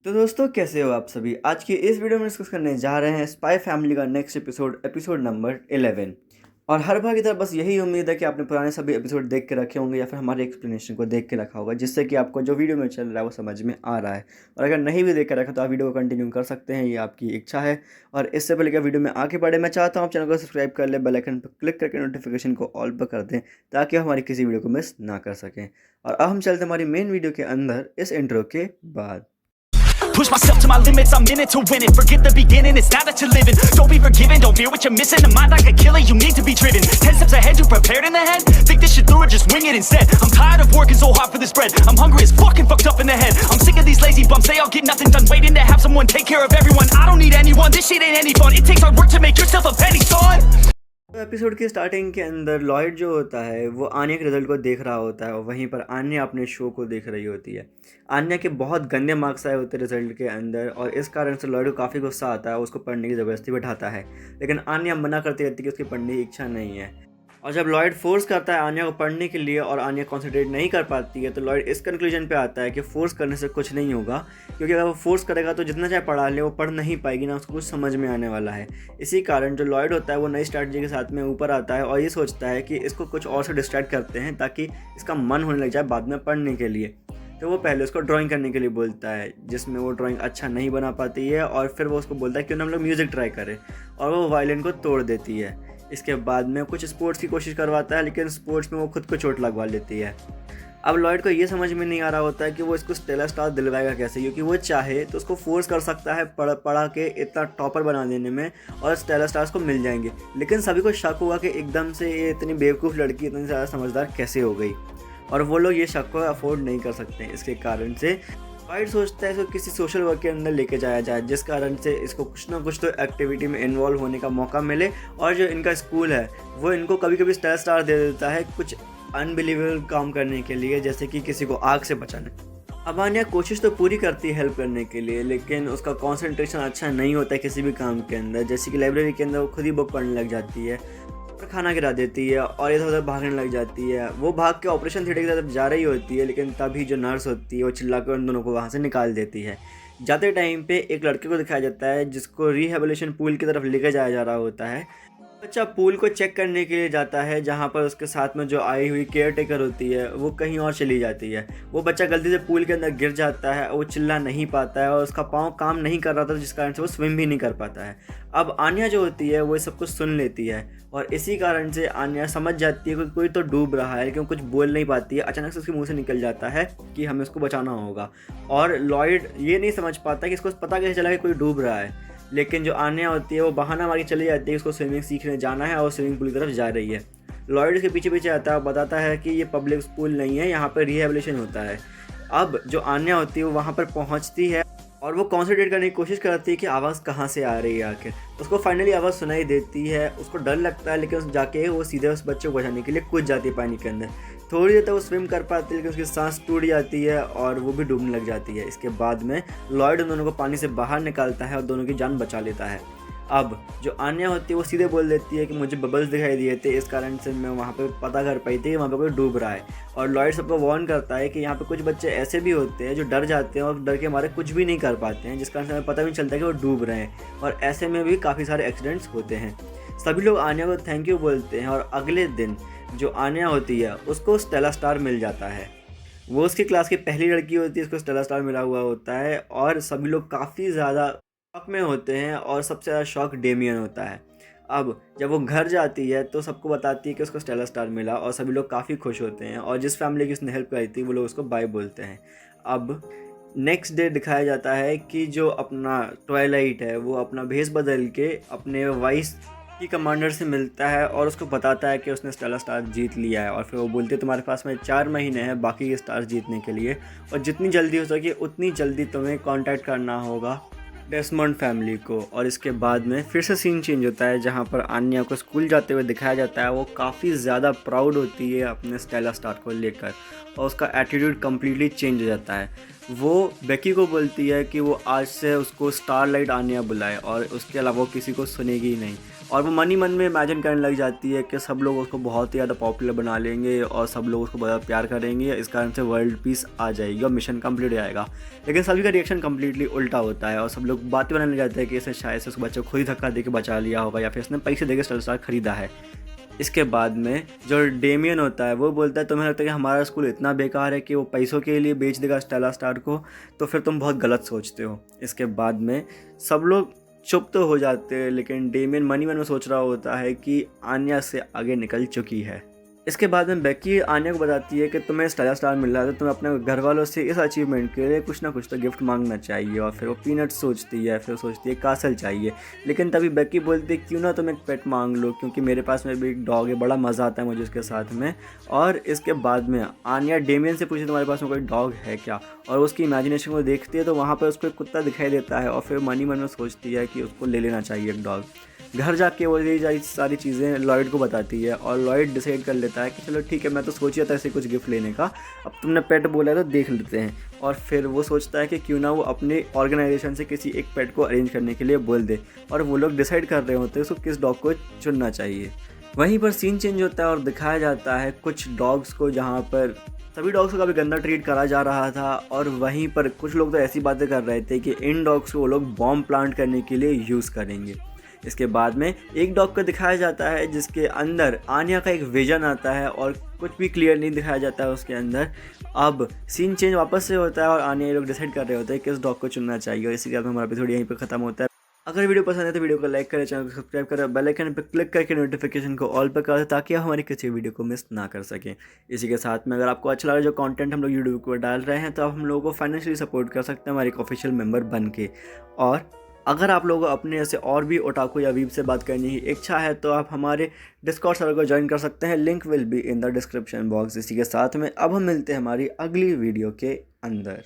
तो दोस्तों कैसे हो आप सभी। आज की इस वीडियो में डिस्कस करने जा रहे हैं स्पाई फैमिली का नेक्स्ट एपिसोड नंबर 11। और हर बार की तरह बस यही उम्मीद है कि आपने पुराने सभी एपिसोड देख के रखे होंगे या फिर हमारे एक्सप्लेनेशन को देख के रखा होगा, जिससे कि आपको जो वीडियो में चल रहा है वो समझ में आ रहा है। और अगर नहीं भी देख के रखा तो आप वीडियो को कंटिन्यू कर सकते हैं, ये आपकी इच्छा है। और इससे पहले कि वीडियो में आगे बढ़े, मैं चाहता हूँ आप चैनल को सब्सक्राइब कर ले, बेल आइकन पर क्लिक करके नोटिफिकेशन को ऑल पर कर दें ताकि हमारी किसी वीडियो को मिस ना कर सकें। और अब हम चलते हमारी मेन वीडियो के अंदर इस इंट्रो के बाद। Push myself to my limits, I'm in it to win it. Forget the beginning, it's now that you're living. Don't be forgiven, don't fear what you're missing. A mind like a killer, you need to be driven. 10 steps ahead, you prepared in the head. Think this shit through or just wing it instead. I'm tired of working so hard for this bread. I'm hungry as fucking fucked up in the head. I'm sick of these lazy bums, they all get nothing done. Waiting to have someone take care of everyone. I don't need anyone, this shit ain't any fun. It takes hard work to make yourself a penny, son. तो episode की starting के अंदर Lloyd जो होता है वो आन्या के result को देख रहा होता है और वहीं पर आन्या अपने शो को देख रही होती है। आन्या के बहुत गंदे मार्क्स आए होते हैं रिजल्ट के अंदर और इस कारण से लॉयड को काफ़ी गुस्सा आता है, उसको पढ़ने की ज़बरदस्ती बैठाता है। लेकिन आन्या मना करती रहती है कि उसकी पढ़ने की इच्छा नहीं है। और जब लॉयड फोर्स करता है आन्या को पढ़ने के लिए और आन्या कॉन्सेंट्रेट नहीं कर पाती है तो लॉयड इस कंक्लूजन पे आता है कि फोर्स करने से कुछ नहीं होगा, क्योंकि अगर वो फोर्स करेगा तो जितना चाहे पढ़ा ले वो पढ़ नहीं पाएगी, ना उसको कुछ समझ में आने वाला है। इसी कारण जो लॉयड होता है वो नई स्ट्रैटेजी के साथ में ऊपर आता है और ये सोचता है कि इसको कुछ और से डिस्ट्रैक्ट करते हैं ताकि इसका मन होने लग जाए बाद में पढ़ने के लिए। तो वो पहले उसको ड्राइंग करने के लिए बोलता है, जिसमें वो ड्राइंग अच्छा नहीं बना पाती है और फिर वो उसको बोलता है क्यों ना हम लोग म्यूज़िक ट्राई करें, और वो वायलिन को तोड़ देती है। इसके बाद में कुछ स्पोर्ट्स की कोशिश करवाता है, लेकिन स्पोर्ट्स में वो खुद को चोट लगवा लेती है। अब लॉयड को ये समझ में नहीं आ रहा होता है कि वो इसको स्टेला स्टार दिलवाएगा कैसे, क्योंकि वो चाहे तो उसको फोर्स कर सकता है पढ़ा के इतना टॉपर बना देने में और स्टेला स्टार्स को मिल जाएंगे। लेकिन सभी को शक होगा कि एकदम से ये इतनी बेवकूफ़ लड़की इतनी ज़्यादा समझदार कैसे हो गई, और वो लोग ये शक को अफोर्ड नहीं कर सकते हैं। इसके कारण से लॉयड सोचता है इसको किसी सोशल वर्क के अंदर लेके जाया जाए, जिस कारण से इसको कुछ ना कुछ तो एक्टिविटी में इन्वॉल्व होने का मौका मिले और जो इनका स्कूल है वो इनको कभी कभी स्टेला स्टार दे देता है कुछ अनबिलीवेबल काम करने के लिए, जैसे कि किसी को आग से बचाने। अब आन्या कोशिश तो पूरी करती है हेल्प करने के लिए, लेकिन उसका कंसंट्रेशन अच्छा नहीं होता है किसी भी काम के अंदर। जैसे कि लाइब्रेरी के अंदर वो खुद ही बुक पढ़ने लग जाती है और खाना गिरा देती है और इधर उधर भागने लग जाती है। वो भाग के ऑपरेशन थिएटर की तरफ जा रही होती है, लेकिन तभी जो नर्स होती है वो चिल्ला कर उन दोनों को वहाँ से निकाल देती है। जाते टाइम पे एक लड़के को दिखाया जाता है जिसको रिहेबिलिटेशन पूल की तरफ लेकर जाया जा रहा होता है। बच्चा पूल को चेक करने के लिए जाता है, जहाँ पर उसके साथ में जो आई हुई केयर टेकर होती है वो कहीं और चली जाती है। वो बच्चा गलती से पूल के अंदर गिर जाता है, वो चिल्ला नहीं पाता है और उसका पाँव काम नहीं कर रहा था, जिस कारण से वो स्विम भी नहीं कर पाता है। अब आन्या जो होती है वो सब कुछ सुन लेती है और इसी कारण से आन्या समझ जाती है कि कोई तो डूब रहा है, लेकिन कुछ बोल नहीं पाती है। अचानक से उसके मुँह से निकल जाता है कि हमें उसको बचाना होगा, और लॉयड ये नहीं समझ पाता कि इसको पता कैसे चला कि कोई डूब रहा है। लेकिन जो आन्या होती है वो बहाना मार के चली जाती है, उसको स्विमिंग सीखने जाना है और स्विमिंग पूल की तरफ जा रही है। लॉयड इसके पीछे पीछे आता है और बताता है कि ये पब्लिक स्कूल नहीं है, यहाँ पर रिहेबिलिटेशन होता है। अब जो आन्या होती है वो वहाँ पर पहुँचती है और वो कॉन्सेंट्रेट करने की कोशिश करती है कि आवाज़ कहाँ से आ रही है आखिर। उसको फाइनली आवाज़ सुनाई देती है, उसको डर लगता है, लेकिन जाके वो सीधे उस बच्चे को बचाने के लिए कूद जाती है पानी के अंदर। थोड़ी देर तक वो स्विम कर पाती है, लेकिन उसकी सांस टूट जाती है और वो भी डूबने लग जाती है। इसके बाद में लॉयड उन दोनों को पानी से बाहर निकालता है और दोनों की जान बचा लेता है। अब जो आन्या होती है वो सीधे बोल देती है कि मुझे बबल्स दिखाई दिए थे, इस कारण से मैं वहाँ पे पता कर पाई थी कि वहाँ पे कोई डूब रहा है। और लॉयड सबको वार्न करता है कि यहाँ पे कुछ बच्चे ऐसे भी होते हैं जो डर जाते हैं और डर के मारे कुछ भी नहीं कर पाते हैं, जिस कारण से हमें पता भी नहीं चलता कि वो डूब रहे हैं, और ऐसे में भी काफ़ी सारे एक्सीडेंट्स होते हैं। सभी लोग आन्या को थैंक यू बोलते हैं और अगले दिन जो आन्या होती है उसको स्टेला स्टार मिल जाता है। वो उसकी क्लास की पहली लड़की होती है, उसको स्टेला स्टार मिला हुआ होता है और सभी लोग काफ़ी ज़्यादा शॉक में होते हैं और सबसे ज़्यादा शॉक डेमियन होता है। अब जब वो घर जाती है तो सबको बताती है कि उसको स्टेला स्टार मिला और सभी लोग काफ़ी खुश होते हैं, और जिस फैमिली की उसने हेल्प करी थी वो लोग उसको बाय बोलते हैं। अब नेक्स्ट डे दिखाया जाता है कि जो अपना ट्वाइलाइट है वो अपना भेष बदल के अपने वाइस की कमांडर से मिलता है और उसको बताता है कि उसने स्टेला स्टार जीत लिया है। और फिर वो बोलते हैं तुम्हारे पास में 4 महीने हैं बाकी के स्टार जीतने के लिए, और जितनी जल्दी हो सके उतनी जल्दी तुम्हें कांटेक्ट करना होगा डेसमंड फैमिली को। और इसके बाद में फिर से सीन चेंज होता है, जहाँ पर आन्या को स्कूल जाते हुए दिखाया जाता है। वो काफ़ी ज़्यादा प्राउड होती है अपने स्टेला स्टार को लेकर और उसका एटीट्यूड कम्प्लीटली चेंज हो जाता है। वो बेकी को बोलती है कि वो आज से उसको स्टारलाइट आन्या बुलाए और उसके अलावा वो किसी को सुनेगी ही नहीं। और वो मन ही मन में इमेजिन करने लग जाती है कि सब लोग उसको बहुत ही ज़्यादा पॉपुलर बना लेंगे और सब लोग उसको बहुत प्यार करेंगे, इस कारण से वर्ल्ड पीस आ जाएगी और मिशन कंप्लीट हो जाएगा। लेकिन सभी का रिएक्शन कम्प्लीटली उल्टा होता है और सब लोग बातें बनाने लग जाते हैं कि इसने शायद से उस बच्चे को खुद ही धक्का दे के बचा लिया होगा या फिर इसने पैसे दे के स्टेलर स्टार खरीदा है। इसके बाद में जो डेमियन होता है वो बोलता है तुम्हें लगता है कि हमारा स्कूल इतना बेकार है कि वो पैसों के लिए बेच देगा स्टेलर स्टार को, तो फिर तुम बहुत गलत सोचते हो। इसके बाद में सब लोग चुप तो हो जाते हैं, लेकिन डेमियन मन ही मन में सोच रहा होता है कि आन्या से आगे निकल चुकी है। इसके बाद में बेकी आन्या को बताती है कि तुम्हें स्टेलर स्टार मिल रहा है तो तुम्हें अपने घर वालों से इस अचीवमेंट के लिए कुछ ना कुछ तो गिफ्ट मांगना चाहिए। और फिर वो पीनट सोचती है, फिर सोचती है कासल चाहिए। लेकिन तभी बेकी बोलती है क्यों ना तुम एक पेट मांग लो, क्योंकि मेरे पास में भी एक डॉग है, बड़ा मज़ा आता है मुझे उसके साथ में। और इसके बाद में आन्या डेमियन से पूछती तुम्हारे पास में कोई डॉग है क्या, और उसकी इमेजिनेशन को देखती है तो वहाँ पर उसको एक कुत्ता दिखाई देता है और फिर मन ही मन में सोचती है कि उसको ले लेना चाहिए एक डॉग। घर जाके वो ये सारी चीज़ें लॉयड को बताती है और लॉयड डिसाइड कर लेता है कि चलो ठीक है, मैं तो सोच रहा था ऐसे कुछ गिफ्ट लेने का, अब तुमने पेट बोला है तो देख लेते हैं। और फिर वो सोचता है कि क्यों ना वो अपने ऑर्गेनाइजेशन से किसी एक पेट को अरेंज करने के लिए बोल दे, और वो लोग डिसाइड कर रहे होते हैं उसको किस डॉग को चुनना चाहिए। वहीं पर सीन चेंज होता है और दिखाया जाता है कुछ डॉग्स को जहाँ पर सभी डॉग्स को काफ़ी गंदा ट्रीट करा जा रहा था, और वहीं पर कुछ लोग तो ऐसी बातें कर रहे थे कि इन डॉग्स को वो लोग बॉम्ब प्लांट करने के लिए यूज़ करेंगे। इसके बाद में एक डॉग को दिखाया जाता है जिसके अंदर आन्या का एक विजन आता है और कुछ भी क्लियर नहीं दिखाया जाता है उसके अंदर। अब सीन चेंज वापस से होता है और आन्या ये लोग डिसाइड कर रहे होते हैं किस डॉग को चुनना चाहिए। और इसी के बाद हमारा एपिसोड यहीं पे खत्म होता है। अगर वीडियो पसंद है तो वीडियो को लाइक करें, चैनल को सब्सक्राइब करें, बेल आइकन पर क्लिक करके नोटिफिकेशन को ऑल पर कर दें ताकि आप हमारी किसी वीडियो को मिस ना कर सकें। इसी के साथ में अगर आपको अच्छा लगा जो कंटेंट हम लोग यूट्यूब पर डाल रहे हैं तो आप हम लोगों को फाइनेंशियली सपोर्ट कर सकते हैं हमारे एक ऑफिशियल मेंबर बन के। और अगर आप लोगों को अपने ऐसे और भी ओटाकू या वीब से बात करने की इच्छा है तो आप हमारे डिस्कॉर्ड सर्वर को ज्वाइन कर सकते हैं, link will be in the description box. इसी के साथ में अब हम मिलते हैं हमारी अगली वीडियो के अंदर।